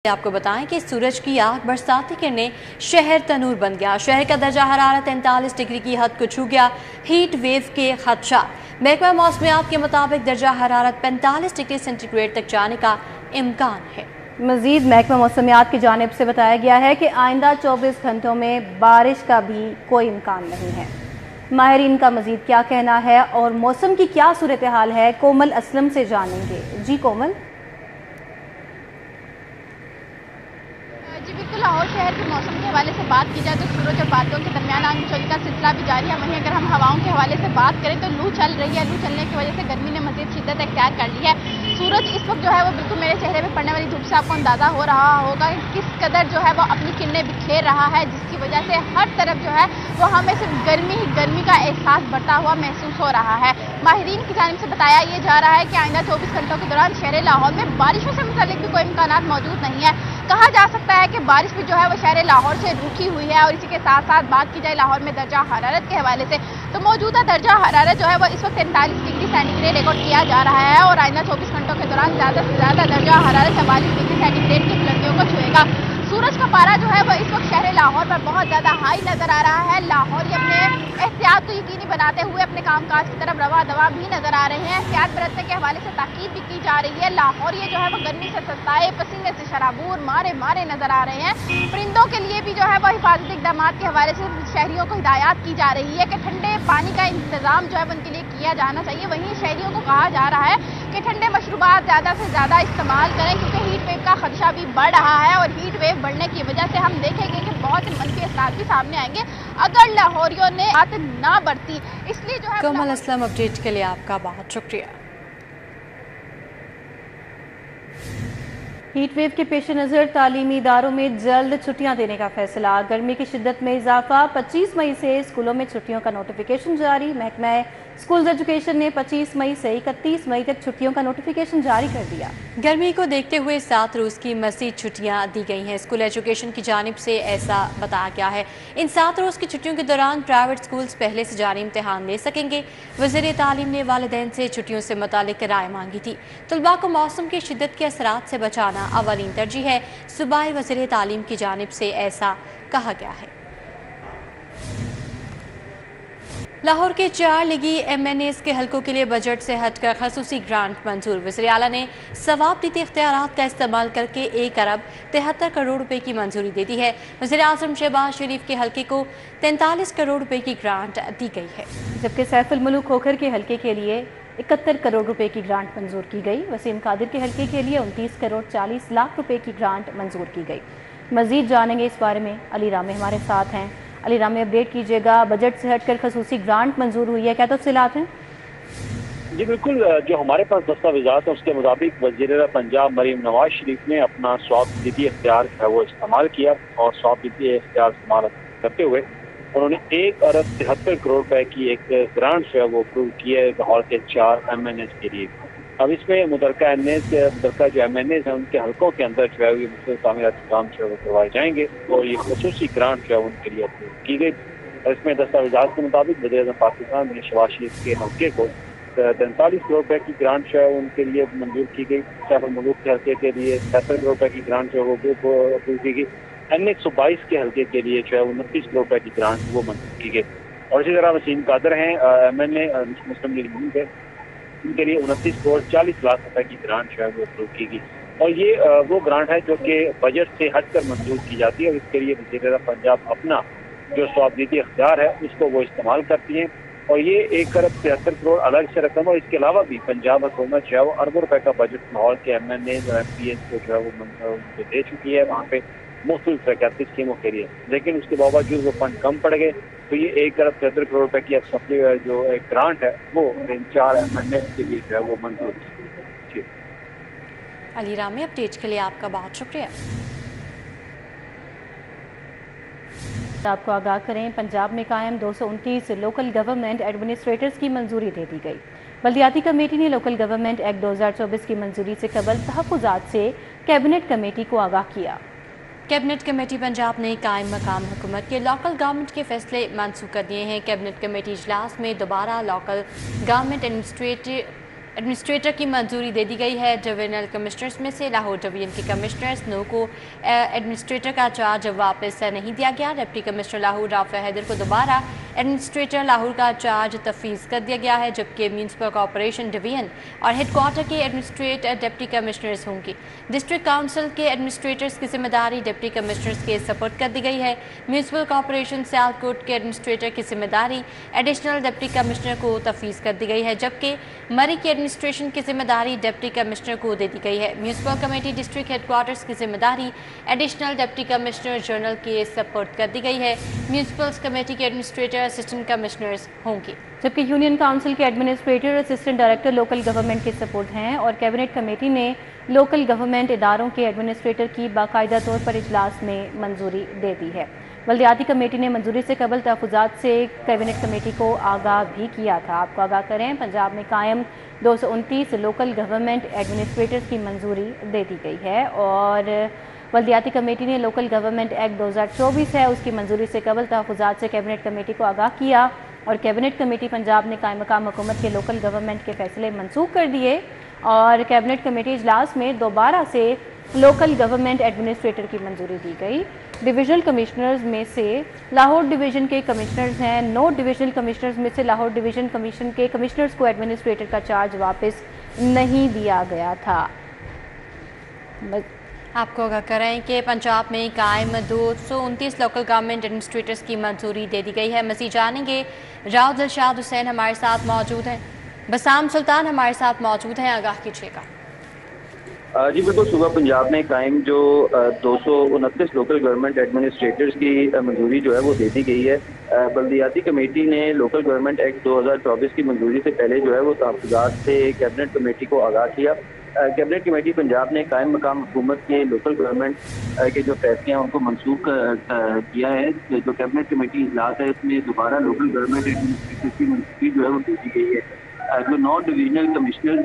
आपको बताएं कि सूरज की आग बरसाती करने शहर तनूर बन गया। शहर का दर्जा हरारत 43 डिग्री की हद को छू गया। हीट वेव के खदशा। महकमा मौसमियात के मुताबिक दर्जा हरारत 45 डिग्री सेंटीग्रेड तक जाने का इम्कान है। मजीद महकमा मौसमियात की जानिब से बताया गया है कि आइंदा 24 घंटों में बारिश का भी कोई इम्कान नहीं है। माहिरीन का मजीद क्या कहना है और मौसम की क्या सूरत हाल है, कोमल असलम से जानेंगे। जी कोमल। जी बिल्कुल, लाहौर शहर के मौसम के हवाले से बात की जाए तो सूरज और बादलों के दरमियान आगजनी का सिलसिला भी जारी है। वहीं अगर हम हवाओं के हवाले से बात करें तो लू चल रही है। लू चलने की वजह से गर्मी ने मजीद शिद्दत इख्तियार कर ली है। सूरज इस वक्त जो है वो बिल्कुल मेरे चेहरे पे पड़ने वाली धूप से आपको अंदाजा हो रहा होगा किस कदर जो है वो अपनी किरणें बिखेर रहा है, जिसकी वजह से हर तरफ जो है वो हमें सिर्फ गर्मी ही गर्मी का एहसास बढ़ता हुआ महसूस हो रहा है। माहिरीन की जानिब से बताया ये जा रहा है कि आइंदा 24 घंटों के दौरान शहर लाहौर में बारिशों से मुतालिक भी कोई इम्कानात मौजूद नहीं है। कहा जा सकता है कि बारिश भी जो है वो शहर लाहौर से रुकी हुई है। और इसी के साथ साथ बात की जाए लाहौर में दर्जा हरारत के हवाले से तो मौजूदा दर्जा हरारत जो है वो इस वक्त 43 डिग्री सेंटीग्रेड रिकॉर्ड किया जा रहा है और आइंदा 24 घंटों के दौरान ज़्यादा से ज़्यादा दर्जा हरारत 44 डिग्री सेंटीग्रेड की बुलंदियों को छुएगा। सूरज का पारा जो है वो इस वक्त शहर लाहौर पर बहुत ज़्यादा हाई नज़र आ रहा है। लाहौरी अपने एहतियात को यकीनी बनाते हुए अपने कामकाज की तरफ रवा दवा भी नजर आ रहे हैं। एहतियात बरतने के हवाले से ताकीद भी की जा रही है। लाहौरी जो है वो गर्मी से सताए, पसीने से शराबूर मारे मारे नजर आ रहे हैं। परिंदों के लिए भी जो है वो हिफाजती इक़दाम के हवाले से शहरियों को हिदायत की जा रही है कि ठंडे पानी का इंतजाम जो है उनके लिए किया जाना चाहिए। वहीं शहरियों को कहा जा रहा है कि ठंडे मशरूबात ज़्यादा से ज़्यादा इस्तेमाल करें क्योंकि हीट वेव का खदशा भी बढ़ रहा है और हीट वेव बढ़ने की वजह से हम देखेंगे कि बहुत से मनफी असरात भी सामने आएंगे अगर लाहौरियों ने बात ना बढ़ती। इसलिए जो है कोमल असलम अपडेट के लिए आपका बहुत शुक्रिया। हीट वेव के पेश नज़र तालीमी इदारों में जल्द छुट्टियां देने का फैसला। गर्मी की शिद्दत में इजाफा। 25 मई से स्कूलों में छुट्टियों का नोटिफिकेशन जारी। महकमा स्कूल एजुकेशन ने 25 मई से 31 मई तक छुट्टियों का नोटिफिकेशन जारी कर दिया। गर्मी को देखते हुए 7 रोज की मज़ीद छुट्टियां दी गई हैं। स्कूल एजुकेशन की जानिब से ऐसा बताया गया है। इन 7 रोज की छुट्टियों के दौरान प्राइवेट स्कूल्स पहले से जारी इम्तिहान ले सकेंगे। वज़ीर तालीम ने वालिदैन से छुट्टियों से मुतालिक राय मांगी थी। तलबा को मौसम की शिद्दत के असरात से बचाना अवलीन तरजीह है। सूबाई वज़ीर तालीम की जानिब से ऐसा कहा गया है। लाहौर के 4 लिगी MNAs के हलकों के लिए बजट से हटकर खसूसी ग्रांट मंजूर। वज़ीर आला ने सवाबदीदी इख्तियारात का इस्तेमाल करके 1 अरब 73 करोड़ रुपए की मंजूरी दे दी है। वज़ीर आज़म शहबाज शरीफ के हलके को 43 करोड़ रुपए की ग्रांट दी गई है, जबकि सैफुल मुल्क खोखर के हलके के लिए 71 करोड़ रुपए की ग्रांट मंजूर की गई। वसीम कादिर के हलके के लिए 29 करोड़ 40 लाख रुपए की ग्रांट मंजूर की गई। मजीद जानेंगे इस बारे में अली रामे हमारे साथ हैं। अली रामे अपडेट कीजिएगा, बजट से हटकर खसूसी ग्रांट मंजूर हुई है, क्या तफसीलात हैं? जी बिल्कुल, जो हमारे पास दस्तावेज़ात हैं उसके मुताबिक वज़ीर पंजाब मरीम नवाज शरीफ ने अपना सवाबदीदी इख्तियार है वो इस्तेमाल किया और सवाबदीदी इख्तियार इस्तेमाल करते हुए उन्होंने 1 अरब 73 करोड़ रुपए की एक ग्रांट जो है वो अप्रूव की है लाहौर के 4 MNAs के लिए। अब इसमें मुतलका जो MNAs हैं उनके हलकों के अंदर जो है ये मुख्तलिफ तामीराती काम जो है वो करवाए जाएंगे और ये खसूसी ग्रांट जो है उनके लिए अप्रूव की गई। और इसमें दस्तावेज़ात के मुताबिक वज़ीर आज़म पाकिस्तान ने शहबाज शरीफ के हल्के को 43 करोड़ रुपए की ग्रांट जो है उनके लिए मंजूर की गई। सैफुल मुल्क के हल्के के लिए 77 करोड़ रुपए की ग्रांट जो है वो अप्रूव की गई। N122 के हल्के के लिए जो है 29 करोड़ रुपए की ग्रांट वो मंजूर की गई। और इसी तरह वसीम कादर हैं MNA मुस्लिम लीग नून के, उनके लिए 29 करोड़ 40 लाख रुपए की ग्रांट जो है वो अप्रूव की गई। और ये वो ग्रांट है जो कि बजट से हटकर मंजूर की जाती है और इसके लिए वज़ीर पंजाब अपना जो सवाबदीदी इख्तियार है उसको वो इस्तेमाल करती हैं। और ये 1 अरब 73 करोड़ अलग से रकम और इसके अलावा भी पंजाब हुकूमत जो है वो अरबों रुपए का बजट लाहौर के MNAs और MPs को जो है वो दे चुकी है वहाँ पे मुख्तलिफ तरक्याती स्कीमों के लिए। लेकिन उसके बावजूद वो फंड कम पड़ गए तो ये 1 अरब 73 करोड़ रुपए की सप्ली जो एक ग्रांट है वो इन 4 MNAs के लिए जो है वो मंजूर की। अली रामे अपडेट के लिए आपका बहुत शुक्रिया। आपको आगाह करें, पंजाब में कायम 229 लोकल गवर्नमेंट एडमिनिस्ट्रेटर्स की मंजूरी दे दी गई। बल्दियाती कमेटी ने लोकल गवर्नमेंट एक्ट 2024 की मंजूरी से कबल तहफ़्फ़ुज़ात से कैबिनेट कमेटी को आगाह किया। कैबिनेट कमेटी पंजाब ने कायम मकाम हुकूमत के लोकल गवर्नमेंट के फैसले मनसूख कर दिए हैं। कैबिनेट कमेटी इजलास में दोबारा लोकल गवर्नमेंट एडमिनिस्ट्रेटर की मंजूरी दे दी गई है। डिवीजनल कमिश्नर्स में से लाहौर डिवीजन के कमिश्नर्स नो को एडमिनिस्ट्रेटर का चार्ज वापस नहीं दिया गया। डिप्टी कमिश्नर लाहौर राफिया हैदर को दोबारा एडमिनिस्ट्रेटर लाहौर का चार्ज तफवीज़ कर दिया गया है, जबकि म्यूनसिपल कॉर्पोरेशन डिवीजन और हेडक्वार्टर के एडमिनिस्ट्रेटर डिप्टी कमिश्नर्स होंगे। डिस्ट्रिक्ट काउंसिल के एडमिनिस्ट्रेटर्स की जिम्मेदारी डिप्टी कमिश्नर्स के सपोर्ट कर दी गई है। म्यूनसिपल कॉर्पोरेशन सियालकोट के एडमिनिस्ट्रेटर की जिम्मेदारी एडिशनल डिप्टी कमिश्नर को तफवीज़ कर दी गई है, जबकि मरी की एडमिनिस्ट्रेशन की जिम्मेदारी डिप्टी कमिश्नर को दे दी गई है। म्यूनसिपल कमेटी डिस्ट्रिक्ट हेडक्वार्टर्स की जिम्मेदारी एडिशनल डिप्टी कमिश्नर जनरल के सपोर्ट कर दी गई है। म्यूनसिपल कमेटी के एडमिनिस्ट्रेटर असिस्टेंट कमिश्नर्स होंगे, जबकि यूनियन काउंसिल के administrator assistant director local government के सपोर्ट हैं और कैबिनेट कमेटी ने लोकल गवर्नमेंट इदारों के एडमिनिस्ट्रेटर की बाकायदा तौर पर इजलास में मंजूरी दे दी है। बल्दियाती कमेटी ने मंजूरी से कबल तहफ़्फ़ुज़ात से कैबिनेट कमेटी को आगाह भी किया था। आपको आगाह करें, पंजाब में कायम 229 लोकल गवर्नमेंट एडमिनिस्ट्रेटर्स की मंजूरी दे दी गई है और बल्दियाती कमेटी ने लोकल गवर्नमेंट एक्ट 2024 है उसकी मंजूरी से कबल तहफ़्फ़ुज़ात से कैबिनेट कमेटी को आगाह किया और कैबिनेट कमेटी पंजाब ने कायम मकाम हुकूमत के लोकल गवर्नमेंट के फैसले मनसूख कर दिए और कैबिनेट कमेटी इजलास में दोबारा से लोकल गवर्नमेंट एडमिनिस्ट्रेटर की मंजूरी दी गई। डिविजनल कमिश्नर्स में से लाहौर डिवीजन के कमिश्नर्स हैं। 9 डिविजनल कमिश्नर्स में से लाहौर डिवीजन कमीशन के कमिश्नर्स को एडमिनिस्ट्रेटर का चार्ज वापस नहीं दिया गया था। आपको आगाह करें कि पंजाब में कायम 229 लोकल गवर्नमेंट एडमिनिस्ट्रेटर्स की मंजूरी दे दी गई है। मज़ीद जानेंगे, राव दिलशाद हुसैन हमारे साथ मौजूद हैं, बसाम सुल्तान हमारे साथ मौजूद हैं, आगाह कीजिएगा। जी बिल्कुल, सुबह पंजाब में कायम जो 229 लोकल गवर्नमेंट एडमिनिस्ट्रेटर्स की मंजूरी जो है वो दे दी गई है। बल्दियाती कमेटी ने लोकल गवर्नमेंट एक्ट 2024 की मंजूरी से पहले जो है वो तहफ़्फ़ुज़ात से कैबिनेट कमेटी को आगाह किया। कैबिनेट कमेटी पंजाब ने कायम मकाम हुकूमत के लोकल गवर्नमेंट के जो फैसले हैं उनको मनसूख किया है। जो कैबिनेट कमेटी इजलास है उसमें दोबारा लोकल गवर्नमेंट एडमिनिस्ट्रेटर्स की मंजूरी जो है वो दे दी गई है। जो 9 डिविजनल कमिश्नर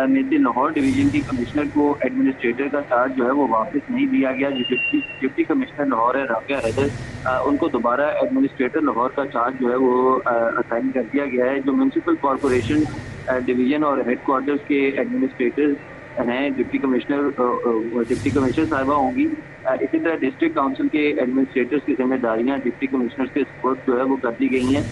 में से लाहौर डिवीजन के कमिश्नर को एडमिनिस्ट्रेटर का चार्ज जो है वो वापस नहीं दिया गया। जो डिप्टी कमिश्नर लाहौर है राफिया हैदर, उनको दोबारा एडमिनिस्ट्रेटर लाहौर का चार्ज जो है वो असाइन कर दिया गया है। जो म्यूनसिपल कॉर्पोरेशन डिवीजन और हेडक्वार्टर्स के एडमिनिस्ट्रेटर हैं, डिप्टी कमिश्नर साहिबा होंगी। इसी तरह डिस्ट्रिक्ट काउंसिल के एडमिनिस्ट्रेटर्स की जिम्मेदारियां डिप्टी कमिश्नर्स के सपोर्ट जो है वो कर दी गई हैं।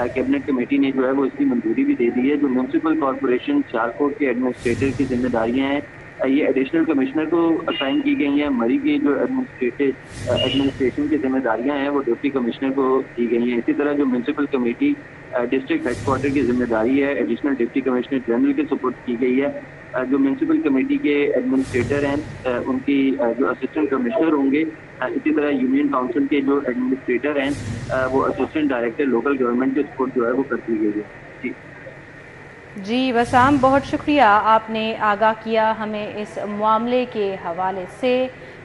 कैबिनेट कमेटी ने जो है वो इसकी मंजूरी भी दे दी है। जो म्यूनसिपल कॉर्पोरेशन सियालकोट के एडमिनिस्ट्रेटर की जिम्मेदारियां हैं ये एडिशनल कमिश्नर को असाइन की गई हैं। मरी की जो एडमिनिस्ट्रेशन की जिम्मेदारियां हैं वो डिप्टी कमिश्नर को दी गई हैं। इसी तरह जो म्यूनसिपल कमेटी डिस्ट्रिक्ट हेडक्वार्टर की जिम्मेदारी है एडिशनल डिप्टी कमिश्नर जनरल के सपोर्ट की गई है। जो म्यूनसिपल कमेटी के एडमिनिस्ट्रेटर हैं उनकी जो असिस्टेंट कमिश्नर होंगे। इसी तरह यूनियन काउंसिल के जो एडमिनिस्ट्रेटर हैं वो असिस्टेंट डायरेक्टर लोकल गवर्नमेंट के सपोर्ट जो है वो कर दी गई है। जी बसाम, बहुत शुक्रिया, आपने आगाह किया हमें इस मामले के हवाले से।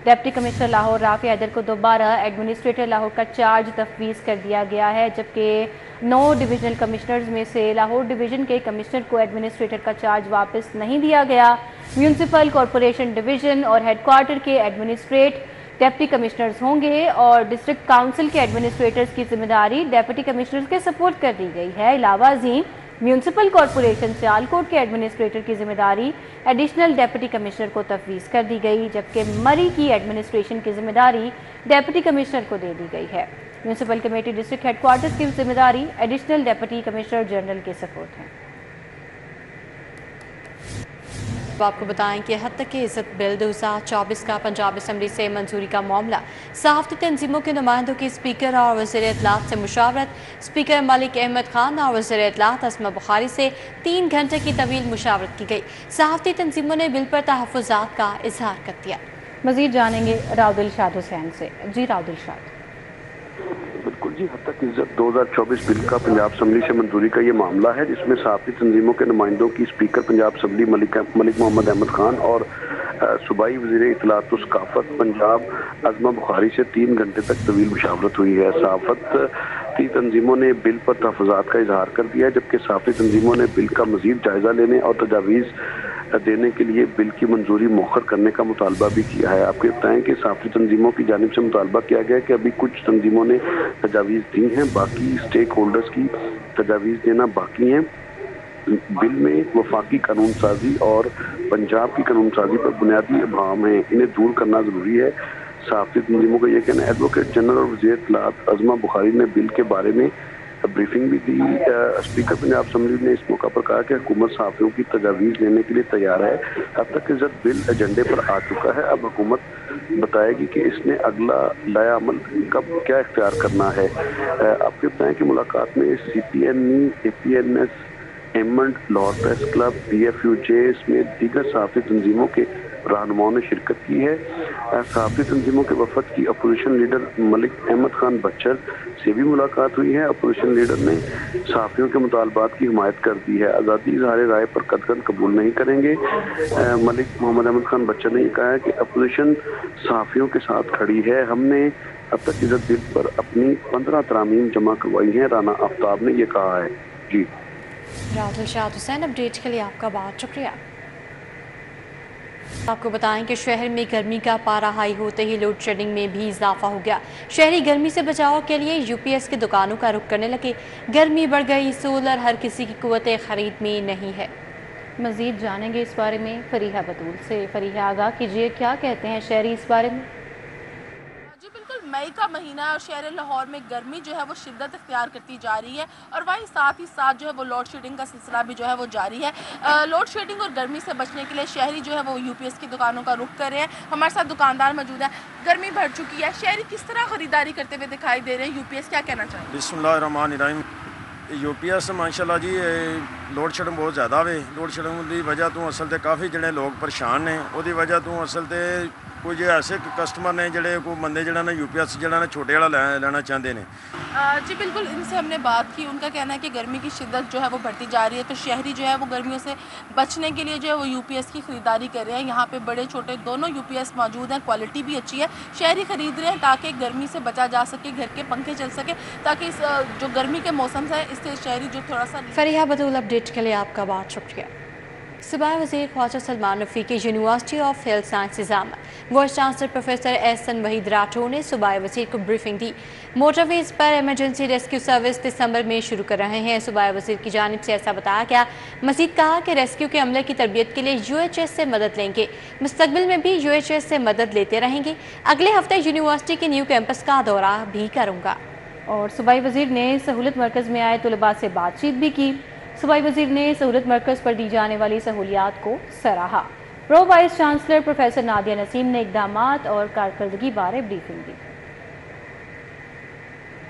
डिप्टी कमिश्नर लाहौर राफिया हैदर को दोबारा एडमिनिस्ट्रेटर लाहौर का चार्ज तफवीज़ कर दिया गया है, जबकि 9 डिविजनल कमिश्नर्स में से लाहौर डिवीजन के कमिश्नर को एडमिनिस्ट्रेटर का चार्ज वापस नहीं दिया गया। म्यूनसिपल कॉर्पोरेशन डिवीजन और हेडक्वार्टर के एडमिनिस्ट्रेट डिप्टी कमिश्नर्स होंगे और डिस्ट्रिक्ट काउंसिल के एडमिनिस्ट्रेटर्स की जिम्मेदारी डिप्टी कमिश्नर्स के सपोर्ट कर दी गई है। इलावा अजीम म्यूनसिपल कॉर्पोरेशन सियालकोट के एडमिनिस्ट्रेटर की जिम्मेदारी एडिशनल डिप्टी कमिश्नर को तफवीज़ कर दी गई, जबकि मरी की एडमिनिस्ट्रेशन की जिम्मेदारी डिप्टी कमिश्नर को दे दी गई है। म्यूनसिपल कमेटी डिस्ट्रिक्ट हेडक्वार्टर्स की जिम्मेदारी एडिशनल डिप्टी कमिश्नर जनरल के सपोर्ट है। तो आपको बताएं कि हद तक इज़्ज़त बिल 2024 का पंजाब असम्बली से मंजूरी का मामला सहाफ़ती तंजीमों के नुमाइंदों की स्पीकर और वज़ीर इत्तलात से मुशावरत, स्पीकर मलिक अहमद खान और वज़ीर इत्तलात अस्मा बुखारी से 3 घंटे की तवील मुशावरत की गई। सहाफ़ती तंजीमों ने बिल पर तहफ़्फ़ुज़ात का इजहार कर दिया। मज़ीद जानेंगे राव दिलशाद हुसैन से। जी राव दिलशाद। बिल्कुल जी, हद तक इज़्ज़त 2024 बिल का पंजाब असम्बली से मंजूरी का ये मामला है, जिसमें सहाफ़ती तंजीमों के नुमाइंदों की स्पीकर पंजाब असम्बली मलिक मोहम्मद अहमद खान और सूबाई वज़ीर इत्तलात व सकाफ़त पंजाब अस्मा बुखारी से 3 घंटे तक तवील मुशावरत हुई है। सहाफ़ती तंजीमों ने बिल पर तहफ़्फ़ुज़ात का इजहार कर दिया, जबकि सहाफ़ती तंजीमों ने बिल का मज़ीद जायज़ा लेने और तजावीज़ देने के लिए बिल की मंजूरी मौखर करने का मुतालबा भी किया है। आपको बताएं कि सहाफ़ती तंजीमों की जानिब से मुतालबा किया गया है कि अभी कुछ तंजीमों ने तजावीज़ दी हैं, बाकी स्टेक होल्डर्स की तजावीज़ देना बाकी हैं। बिल में वफाकी कानून साजी और पंजाब की कानून साजी पर बुनियादी अभाव हैं, इन्हें दूर करना ज़रूरी है। सहाफ़ती तंजीमों का ये कहना है। एडवोकेट जनरल और वज़ीर इत्तलाआत अज़मा बुखारी ने बिल के बारे में ब्रीफिंग भी दी। स्पीकर पंजाब असम्बली ने इस मौका पर कहा कि हुकूमत सहाफ़ियों की तजावीज़ लेने के लिए तैयार है। अब तक इज़्ज़त बिल एजेंडे पर आ चुका है, अब हुकूमत बताएगी कि इसने अगला लाया अमल कब क्या इख्तियार करना है। आपको बताएं कि मुलाकात में CPNE, APNS, Aemond, Lahore press club, PFUJ समेत दीगर सहाफ़ी तंजीमों के रहनुमाओं ने शिरकत की है। सहाफ़ी तंजीमों के वफद की अपोजिशन लीडर मलिक अहमद खान बच्चर से भी मुलाकात हुई है। अपोजिशन लीडर ने सहाफ़ियों के मुतालबात की हिमायत कर दी है, आज़ादी इज़हार राय पर कतई कबूल नहीं करेंगे। मलिक मोहम्मद अहमद खान बच्चर ने कहा है कि अपोजिशन सहाफ़ियों के साथ खड़ी है। हमने अब तक इज़्ज़त बिल पर अपनी 15 तरामीम जमा करवाई हैं, राना आफ्ताब ने ये कहा है। जी राहुल शाद हुसैन, अपडेट के लिए आपका बहुत शुक्रिया। आपको बताएं कि शहर में गर्मी का पारा हाई होते ही लोड शेडिंग में भी इजाफा हो गया। शहरी गर्मी से बचाव के लिए UPS की दुकानों का रुख करने लगे। गर्मी बढ़ गई, सोलर हर किसी की कुव्वत खरीद में नहीं है। मजीद जानेंगे इस बारे में फरीहा बतूल से। फरीहा, आगाह कीजिए, क्या कहते हैं शहरी इस बारे में? जी बिल्कुल, मई का महीना है और शहर लाहौर में गर्मी जो है वो शिद्दत इख्तियार करती जा रही है और वहीं साथ ही साथ जो है वो लोड शेडिंग का सिलसिला भी जो है वो जारी है। लोड शेडिंग और गर्मी से बचने के लिए शहरी जो है वो UPS की दुकानों का रुख कर रहे हैं। हमारे साथ दुकानदार मौजूद है। गर्मी बढ़ चुकी है, शहरी किस तरह खरीदारी करते हुए दिखाई दे रहे हैं? UPS क्या कहना चाहिए? बिस्मिल्लाहिर्रहमानिर्रहीम। UPS माशाल्लाह जी लोड शेडिंग बहुत ज़्यादा वे। लोड शेडिंग की वजह तो असल तो काफ़ी जने लोग परेशान ने, उसकी वजह तो असल तो कुछ ऐसे कस्टमर ने जोड़े कोई बंदे जो UPS जो छोटे वाला लेना चाहते हैं। जी बिल्कुल, इनसे हमने बात की, उनका कहना है कि गर्मी की शिद्दत जो है वो बढ़ती जा रही है, तो शहरी जो है वो गर्मियों से बचने के लिए जो है वो UPS की ख़रीदारी कर रहे हैं। यहाँ पे बड़े छोटे दोनों UPS मौजूद हैं, क्वालिटी भी अच्छी है। शहरी ख़रीद रहे हैं ताकि गर्मी से बचा जा सके, घर के पंखे चल सके, ताकि इस जो गर्मी के मौसम है इससे शहरी जो थोड़ा सा। फरीहा बतूल, अपडेट के लिए आपका बहुत शुक्रिया। सूबाई वज़ीर Khawaja Salman Rafique university of health sciences vice chancellor professor Ahsan Waheed Rathore ने सूबाई वज़ीर को ब्रीफिंग दी। मोटरवेज पर इमरजेंसी रेस्क्यू सर्विस दिसंबर में शुरू कर रहे हैं। सूबाई वज़ीर की जानिब से ऐसा बताया गया। मज़ीद कहा कि रेस्क्यू के अमले की तरबियत के लिए UHS से मदद लेंगे, मुस्तक़बिल में भी UHS से मदद लेते रहेंगे। अगले हफ्ते यूनिवर्सिटी के न्यू कैंपस का दौरा भी करूँगा। और सूबाई वज़ीर ने सहूलत मरकज़ में आए तलबा से बातचीत भी की। सूबाई वज़ीर ने सहूलत मरकज़ पर दी जाने वाली सहूलियात को सराहा। Pro vice chancellor professor Nadia Naseem ने इक़दामात और कारकर्दगी बारे ब्रीफिंग दी।